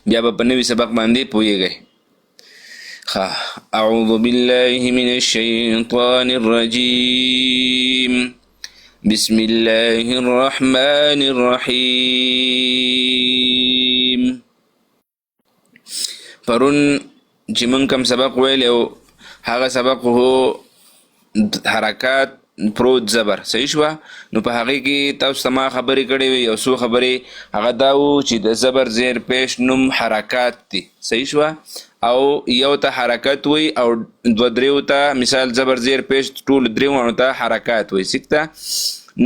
بیا به په نوي سبق باندې پوهیږئ. أعوذ بالله من الشيطان الرجيم. بسم الله الرحمن الرحيم. پرون چې موږ کوم سبق ویلو هغه سبق هو حرکات پروت زبر، صحیح شوه؟ نو په هغې کې تاسو ته ما خبرې کړې وې، یو څو خبرې هغه دا و چې د زبر زیر پیش نوم حرکات دي، صحیح شوه؟ او یو ته حرکت وي او دوه دریو ته مثال زبر زیر پیش ټول دریو ته حرکات وي، سکته؟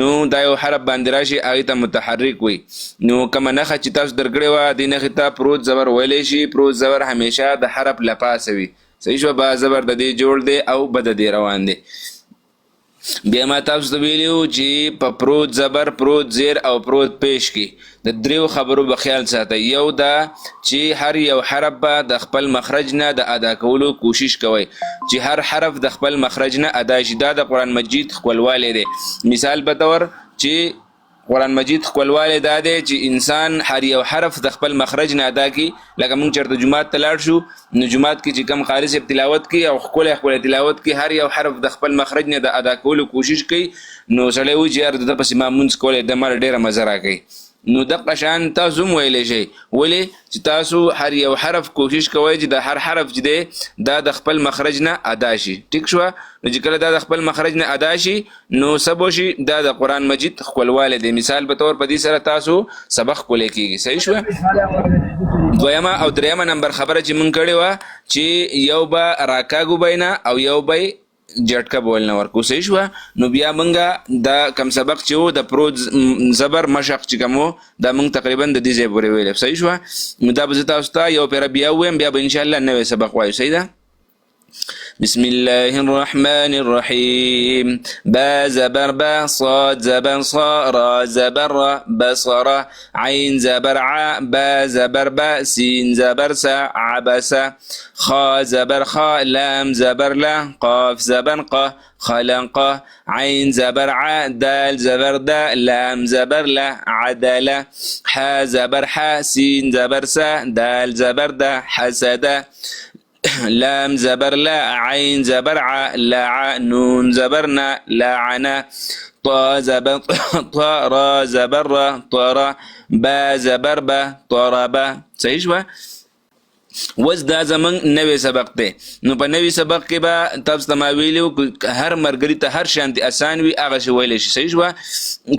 نو دا یو حرف باندې راشي هغې ته متحرک وي. نو کومه نښه چې تاسو درکړې وه دې نښې ته پروت زبر ویلی شي. پروت زبر همیشه د حرف له پاسه وي، صحیح شوه؟ با زبر د دې جوړ دی او به د دې روان دی. بیا ما تاسو ته ویلي وو چې په پروت زبر، پروت زیر او پروت پیش کې د دریو خبرو به خیال ساتئ. یو دا چې هر یو حرف به د خپل مخرج نه د ادا کولو کوشش کوئ، چې هر حرف د خپل مخرج نه ادا شي. دا د قرآن مجید ښکلوالی دی. مثال په طور چې قرآن مجید ښکلوالی دا دی چې انسان هر یو حرف د خپل مخرج نه ادا کړي. لکه موږ چېرته جومات ته لاړ شو، نو جومات کې چې کم قاري صاحب تلاوت کوي او ښکلی تلاوت کوي، هر یو حرف د خپل مخرج نه د ادا کولو کوشش کوي، نو سړی وایي چې یار د ده پسې ما مونځ کولی د ما ډېره مزه راکوي. نو دغه شان تاسو هم ویلی شئ. ولې چې تاسو هر یو حرف کوشش کوئ چې د هر حرف چې دی دا د خپل مخرج نه ادا شي، ټیک شوه؟ نو چې کله دا د خپل مخرج نه ادا شي نو څه به شي؟ دا د قرآن مجید ښکلوالی دی. مثال په طور په دې سره تاسو سبق ښکلی کېږي، صحیح شوه؟ دویمه او دریمه نمبر خبره چې مونږ کړې وه چې یو به راکاږو بینا او یو به جټکه بول نه ورکو، صحیح شوه؟ نو بیا مونږه دا کم سبق چې و د پروت زبر مشق چې کوم و دا مونږ تقریبا د دې ځای پورې ویلی، صحیح شوه؟ نو دا به زه تاسو ته یو پیره بیا ووایم، بیا به انشاءالله نوی سبق وایو، صحیح ده؟ بسم الله الرحمن الرحيم. با زبر با، صاد زبر صا، را زبر را، بصر، عين زبر ع، با زبر با، سين زبر سا، عبس، خا زبر خا، لام زبر لا، قاف زبر قا، خلق، عين زبر ع، دال زبر دا، لام زبر لا، عدل، حا زبر حا، سين زبر سا، دال زبر دا، حسد، لام زبر لا، عين زبر ع، لع، نون زبرنا، لعنا، طا زبر طا، را زبر را، طرا، با زبر با، طربا، صحیح شوه؟ وز دا زمونږ نوی سبق دی. نو په نوي سبق کې به تاسو ته ما ویلي وو هر ملګري ته هر شانتې اسان وي هغسې ویلی شي، صحیح شوه؟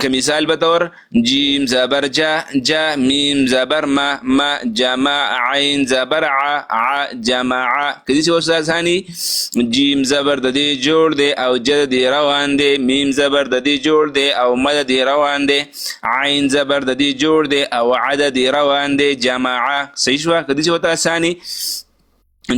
که مثال په طور جیم زبر جا، جا، میم زبر ما، ما، جمع، عین زبر ع، ع، جمع. که داسې اوس اساني جیم زبر د دې جوړ دی او ج د دې روان دی، میم زبر د دې جوړ دی او م د دې روان دی، عین زبر د دې جوړ دی او ع د دې روان دی، جمع، صحیح شوه؟ که داسې ورته اساني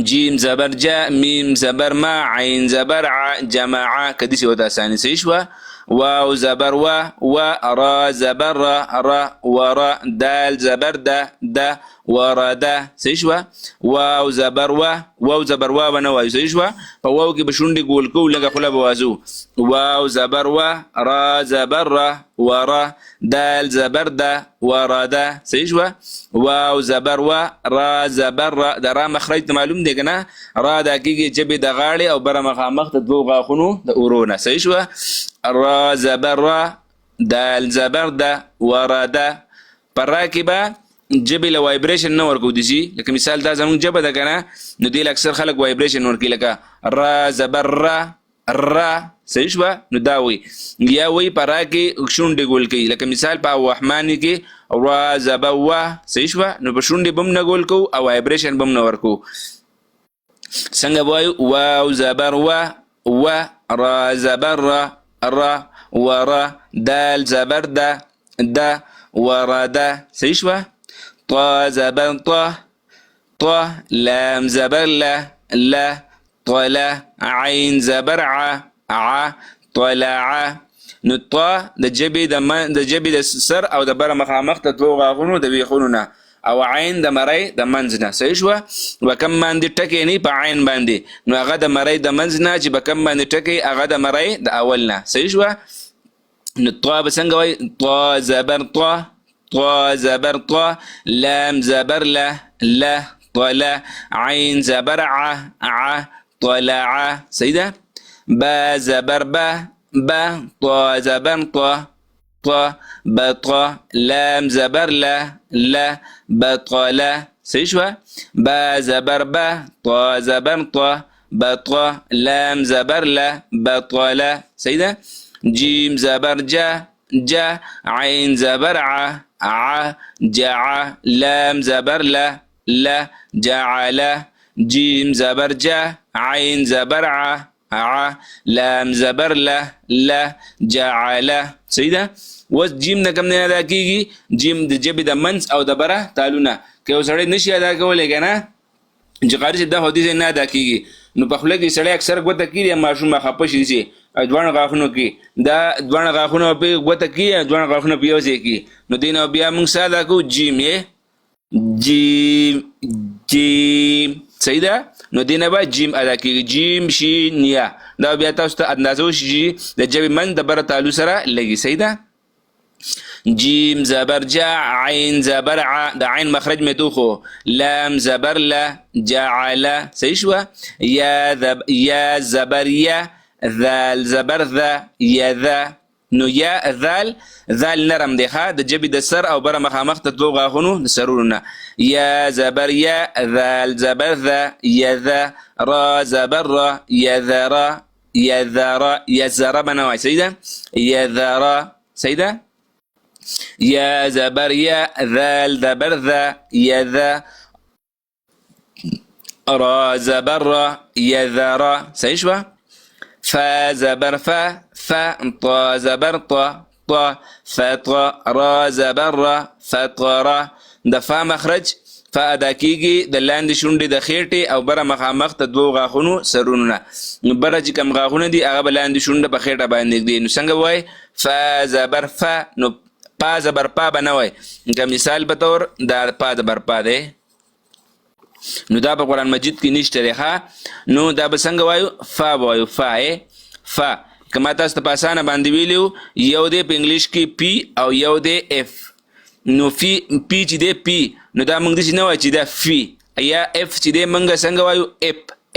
جیم زبر جا، میم زبر ما، عین زبر ع، جمع. که داسې ورته اساني، صحیح شوه؟ واو زبر و، و، را زبر را، را، ورا، دال زبر ده، ده، ورده، صحیح شوه؟ واو زبر و، واو زبر و به نه وایو، صحیح شوه؟ په واو کې به شونډې ګول کوو، لږه خوله به وازو. واو زبر و، را زبر را، ورا، دال زبر ده، ورده، صحیح شوه؟ واو زبر و، را زبر را، د را مخرج ته معلوم دی که نه؟ را دا کېږي ژبې د غاړې او بره مخامخ د دوو غاښونو د اورونه، صحیح شوه؟ را زبر را، دال زبر ده، ورده. پر را کې به ژبې له وایبریشن نه ورکو دسي، لکه مثال دا زموږ ژبه ده که نه؟ نو دې له اکثر خلک وایبریشن ورکوي، لکه را زبر را، را، صحیح شوه؟ نو دا وایي. یا وایي په را کې شونډې ګول کوي، لکه مثال په الرحمن کې را زبر و، صحیح شوه؟ نو په شونډې به هم نه ګول کوو او وایبریشن به هم نه ورکوو. څنګه به وایو؟ واو زبر و، و، را زبر را، را، ورا، دال زبر ده، ده، ورده، صحیح شوه؟ طا زبر طا، طا، لام زبر لا، لا، طلا، عین زبر ع، ع، طلع. نو طا د ژبې د سر او د بره مخامخ د دوو غاښونو د ویښونو نه، او عین د مرۍ د منځ نه، صحیح شوه؟ به کم باندې ټکی نه په عین باندې، نو هغه د مرۍ د منځ نه چې به کم باندې ټکی هغه د مرۍ د اول نه، صحیح شوه؟ نو طا به څنګه وایي؟ طا زبر طا، طا زبر طا لام زبر له له طلا عين زبر ع طلع سيدة با زبر با طا زبر طا طا بطا لام زبر لا بطلا سيشوا با زبر با طا زبر طا بطا لام زبر لا بطلا سيدة جيم زبر جا عين زبر ع جع لام زبر لا جعل جيم زبر جا عين زبر لام زبر لا جعل سيدة وس جیم نه کم نه ادا کیږي جیم د جبې د منځ او د بره تالونه که یو سړی نشي ادا کولی که نه چې قاري چې دا حدیث نه ادا کیږي نو په خوله کې سړی اکثر ګوته کړي ماشوم خفه شي چې دواړه غاښونو کې دا دواړه غاښونه په ګوته کړي دواړه غاښونه په یو ځای کې نو دی نه بیا موږ څه ادا کوو جیم یې جیم صحیح ده نو دی نه به جیم ادا کیږي جیم شین یا دا بیا تاسو ته اندازه وشي چې د جبې منځ د بره تالو سره لګي صحیح ده جيم زبر جا عين زبر ع ده عين مخرج مدوخو لام زبر لا جعل سيشوا يا زبر يا ذال زبر ذا يا ذا نو يا ذال نرم دی ښه د جبې د سر او بره مخامخ ته دوه غاښونو د سرونو يا زبر يا ذال زبر ذا يا ذا را زبر را يا ذا را يا ذا را يا زرا بنوای سيده يا ذا را سيده يا زبر يا ذال زبر ذا يا ذا را زبر را يا ذا را سيشوا فا زبر فا طا زبر طا فطا را زبر را فطرا د فا مخرج فا ادا کیږي د لاندې شونډې د خېټې او بره مخامخ ته دوه غاښونو سرونو نه نو بره چې کوم غاښونه دي هغه به لاندې شونډه په خېټه باندې ږدي نو څنګه ووایي فا زبر فا نو پا زبر پا به نه وایي که مثال په طور دا پا زبر پا دی نو دا په قرآن مجید کې نشته دی ښه نو دا به څنګه وایو فا به وایو فا که ما تاسو ته په اسانه باندې ویلي یو دی په انګلیش کې پی او یو دی اف نو پی چې دی پی نو دا موږ داسې نه وایو چې دا فی یا اف چې دی موږ څنګه وایو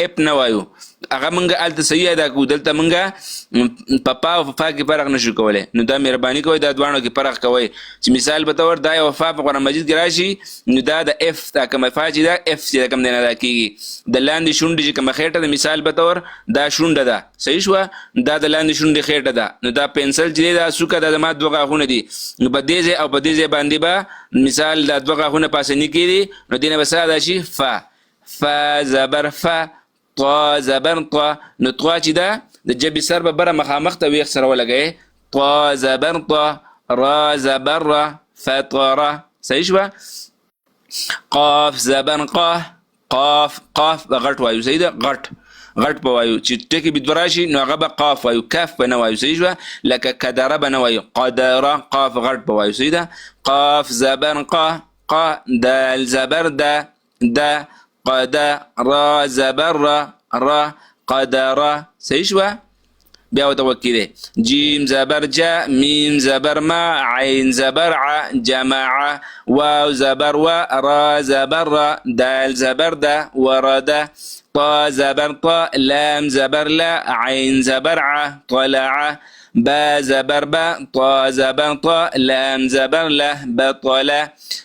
اپ نه وایو هغه موږ هلته صحیح ادا کوو دلته موږ په پا او په فا کې فرق نشو کولی نو دا مهرباني کوئ دا دواړو کې فرق کوئ چې مثال په طور دا یو فا په قرآن مجید کې راشي نو دا د اف دا کومه فا چې دا اف چې دا کوم دی نه ادا کېږي د لاندې شونډې چې کومه خېټه د مثال په طور دا شونډه ده صحیح شوه دا د لاندې شونډې خېټه ده نو دا پنسل چې دی دا څوکه دا زما دوه غاښونه دي نو په دې ځای او په دې ځای باندې به مثال دا دوه غاښونه پاسني کېدي نو دې نه به څه ادا شي فا زبر فا طا زبر طا نو طا چې ده د جبې سر به بره مخامخ ته ویښ سره ولګوئ طا زبر طا را زبر را فطره صحیح شوه قاف زبر قاف به غټ وایو صحیح ده غټ به وایو چې ټکي به دوه راشي نو هغه به قاف وایو کاف به نه وایو صحیح شوه لکه کدره به نه وایو قدره قاف غټ به وایو صحیح ده قاف زبر قا دال زبر ده قد را زبر را قدر صحیح شوه بیا ورته وکړئ جیم زبر جا میم زبر ما عین زبر ع جمع واو زبر و را زبر را دال زبر ده ورده طا زبر طا لام زبر لا عین زبر ع طلع با زبر با طا زبر طا لام زبر له بطل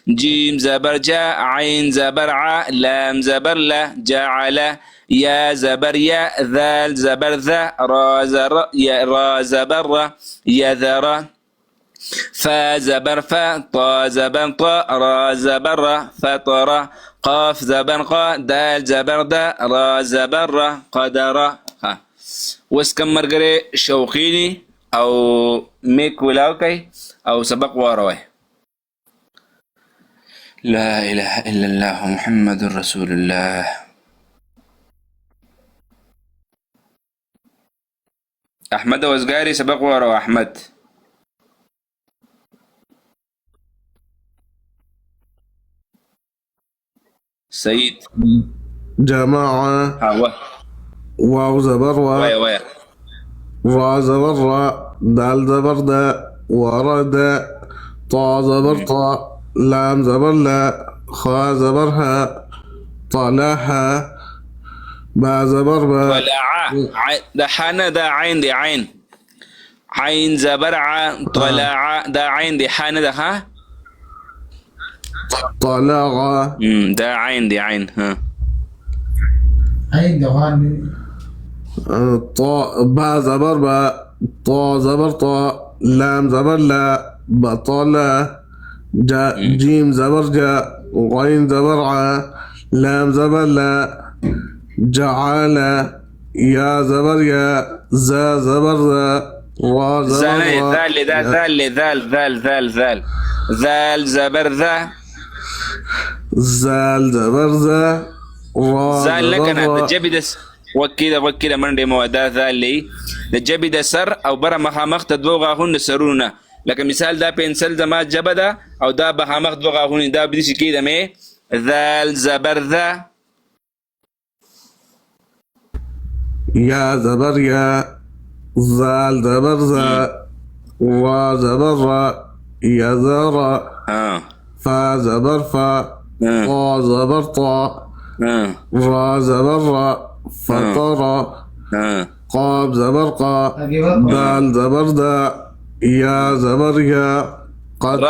جيم زبر جا عين زبر ع لام زبر له جعل يا زبر يا ذال زبر ذا را زبر يذر فا زبر فا طا زبر طا را زبر فطر قاف زبر قا دال زبر دا را زبر قدر وس کم مرګره شوقینی او میک ولاو کوي او سبق واروي لا اله الا الله محمد رسول الله احمد وزګاری سبق وارو احمد سيد جماعة واو زبر ويا را زبر را دال زبر دا ورد طا زبر طا لام زبر لا خا زبر ها طلعها با زبر با طلع ده حنا ده عين دي عين عين زبر طلع ده عين دي حنا ده ها طلع ده عين دي عين ها طا با زبر با طا زبر طا لام زبر لا بطلع جيم زبر جا غين زبر ع لام زبر لا جعل يا زبر يا زا زبر ذا را زبر را ذال ده ذال ذال ذال ذال ذال ذال زبر ذا زال زبر ذا را ذال لك زبر انا را وكذا وكذا من دي مواد ذال لي ده سر او برا مخامخ تدوغ غاهون سرونه لكن مثال دا بنسل زما جبدا او دا بخامخ دو غاهون دا بديش كده مي ذال زبر ذا يا زبر يا زال زبر ذا را زبر را يا زرا ها فا زبر فا طا زبر طا ها را زبر را فطر ها قاب زبر قا دال زبر دا يا زبر يا قد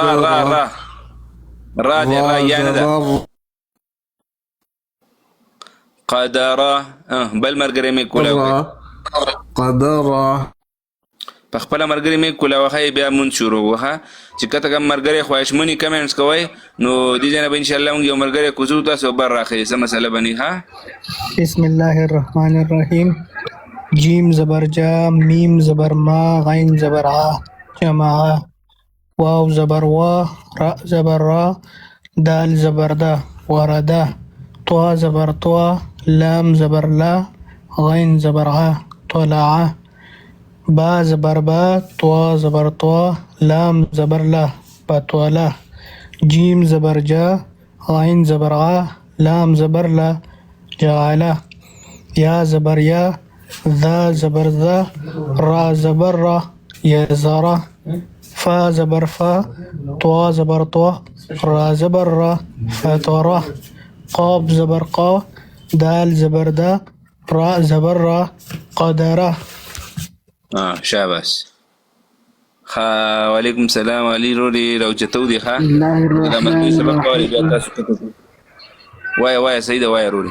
را دي را يعني ده قدر بل مرګري مې کولا قدر په خپل مرګري مې کولا وخی بیا مون شروع وها چې کته کوم مرګري خوښمنی کمنټس کوي نو دې جناب ان شاء الله موږ یو مرګري کوزو تاسو بر راخې سم مسله بني ها بسم الله الرحمن الرحيم جيم زبر جا ميم زبر ما غين زبر ع جماعة واو زبر وا را زبر را دال زبر دا وردا طوا زبر طوا لام زبر لا غين زبر ع طلع با زبر با طوا زبر طوا لام زبر لا بطولا جيم زبر جا غين زبر ع لام زبر لا جعل يا زبر يا ذا زبر ذا را زبر را يزرا فا زبر فا طوا زبر طوا را زبر را فترة قاب زبر قا دال زبر دا را زبر را قدرة شاباس خا وعليكم السلام علي روري لو جتو دي خا بسم الله الرحمن سبق قولي الرحيم بيا تاسو وايا سيدة وايا روري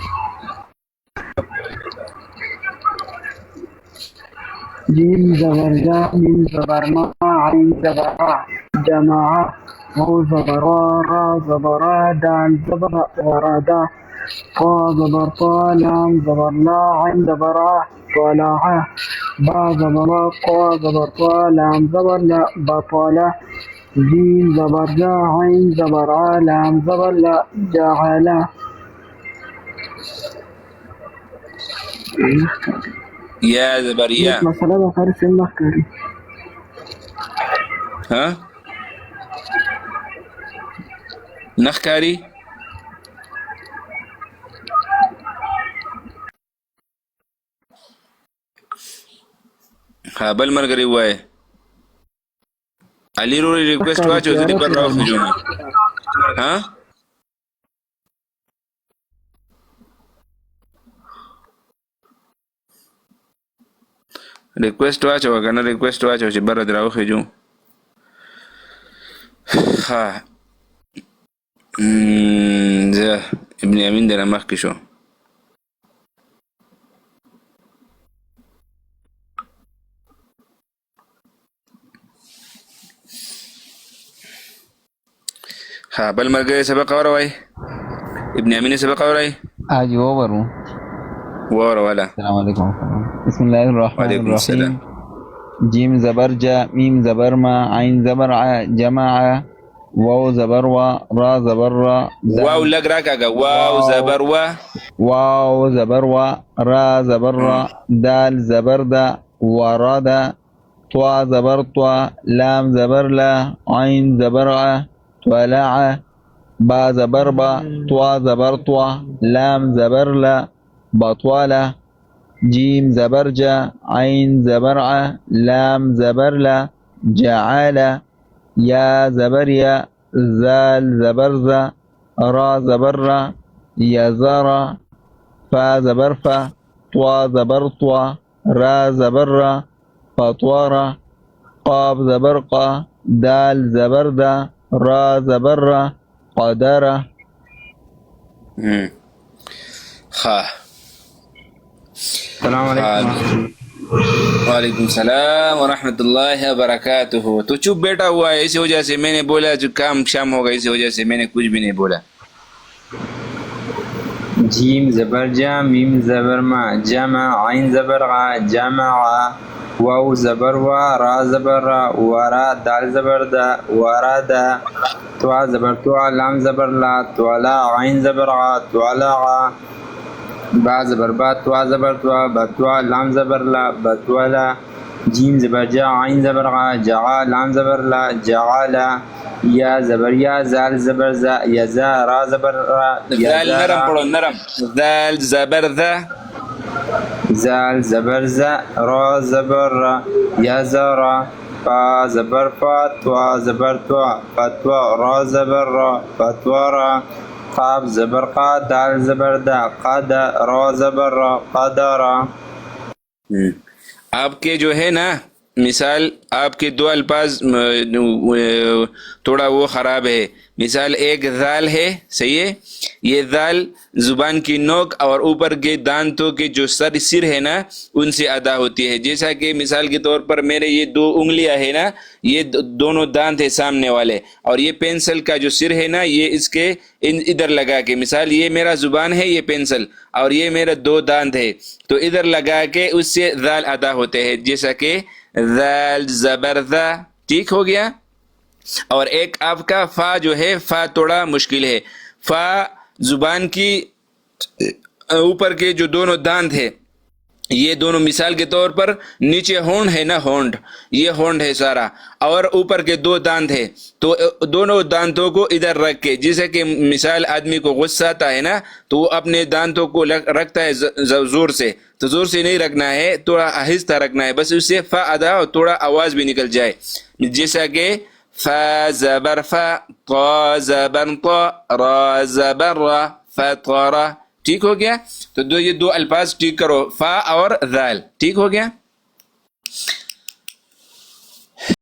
جيم زبر جا ميم زبر ما عين زبر را جماعة واو زبر را زبر دال زبر وردا طا زبر طا لام زبر لا عين زبر طلع با زبر قا زبر طا لام زبر لا بطلع جيم زبر جا عين زبر لام زبر لا جعل يا زبريا مسألة بخاري في المحكري ها نخكاري ها بل مرګري وای علي روري ریکوست واچو زه دې پر راوخې جوړ ها ریکوست واچو کنه ریکوست واچو چې بر دراوخې جو ها زه ابن امین در مخ کې شو ها بل مرګري سبق اوروي ابن امين سبق اوروي ايوه ورو ولا السلام عليكم بسم الله الرحمن وعليكم السلام. الرحيم جيم زبر جا ميم زبر ما عين زبر ع جماعة واو زبر و را زبر را واو لګ راکاګه واو زبر و واو زبر و را زبر را دال زبر دا وردا طوا زبر طوا لام زبر لا عين زبر ع طلع با زبر با طوا زبر طوا لام زبر لا بطوالة جيم زبر جا عين زبر ع لام زبر لا جعل या ज़बर या, ज़ाल ज़बर ज़ा, रा ज़बर रा, यज़रा, फा ज़बर फा, त्वा ज़बर त्वा, रा ज़बर रा, फत्वारा, قاف زبر قا، دال زبر دا، را زبر را، قدرة. خا السلام علیکم वालेकुम सलाम व रहमतुल्लाहि व बरकातुहू। तो चुप बैठा हुआ है, इसी वजह से मैंने बोला जो काम शाम होगा, इसी वजह से मैंने कुछ भी नहीं बोला। जीम ज़बर जा, मीम ज़बर मा, जमा, आइन ज़बर आ, जमा, वाव ज़बर वा, रा ज़बर रा, वरा, दाल ज़बर दा, वरा दा, त्वा ज़बर त्वा, लाम ज़बर ला, त्वला, आइन ज़बर आ, त्वला आ, बा ज़बर बा, त्वा ज़बर त्वा, बत्वा, लाम ज़बर ला, बत्वला, जीम ज़बर जा, आइन ज़बर आ, जआ, लाम ज़बर ला, जआला, या ज़बर या, जाल ज़बर जा, यज़ा, रा ज़बर रा, दाल नरम यज़ारा, पढ़ो, नरम। दाल ज़बर दा, زال زبر ز، را زبر را، یا زرا، فا زبر فا، توا زبر توا، فتوا، را زبر را، فتوارا، قاب زبر قا، دال زبر دا، قد، را زبر را، قدرا. आपके जो है ना मिसाल, आपके दो अल्फाज थोड़ा वो ख़राब है। मिसाल एक दाल है, सही है, ये दाल जुबान की नोक और ऊपर के दांतों के जो सिर है ना उनसे अदा होती है। जैसा कि मिसाल के तौर पर मेरे ये दो उंगलियां है ना, ये दोनों दांत है सामने वाले, और ये पेंसिल का जो सिर है ना ये इसके इधर लगा के, मिसाल ये मेरा जुबान है, ये पेंसिल, और ये मेरा दो दांत है, तो इधर लगा के उससे दाल अदा होते हैं। जैसा कि दाल ज़बर दा, ठीक हो गया। और एक आपका फा जो है, फा थोड़ा मुश्किल है। फा जुबान की ऊपर के जो दोनों दांत है, ये दोनों मिसाल के तौर पर नीचे होंठ है ना, होंठ, ये होंठ है सारा, और ऊपर के दो दांत है, तो दोनों दांतों को इधर रख के, जैसे कि मिसाल आदमी को गुस्सा आता है ना तो वो अपने दांतों को रखता है जोर से, तो जोर से नहीं रखना है, थोड़ा आहिस्ता रखना है, बस उससे फा अदा और थोड़ा आवाज भी निकल जाए। जैसा कि फा ज़बर फा, ता ज़बर ता, रा ज़बर रा, फतरा। ठीक हो गया। तो ये दो अल्फाज ठीक करो, फा और दाल, ठीक हो गया।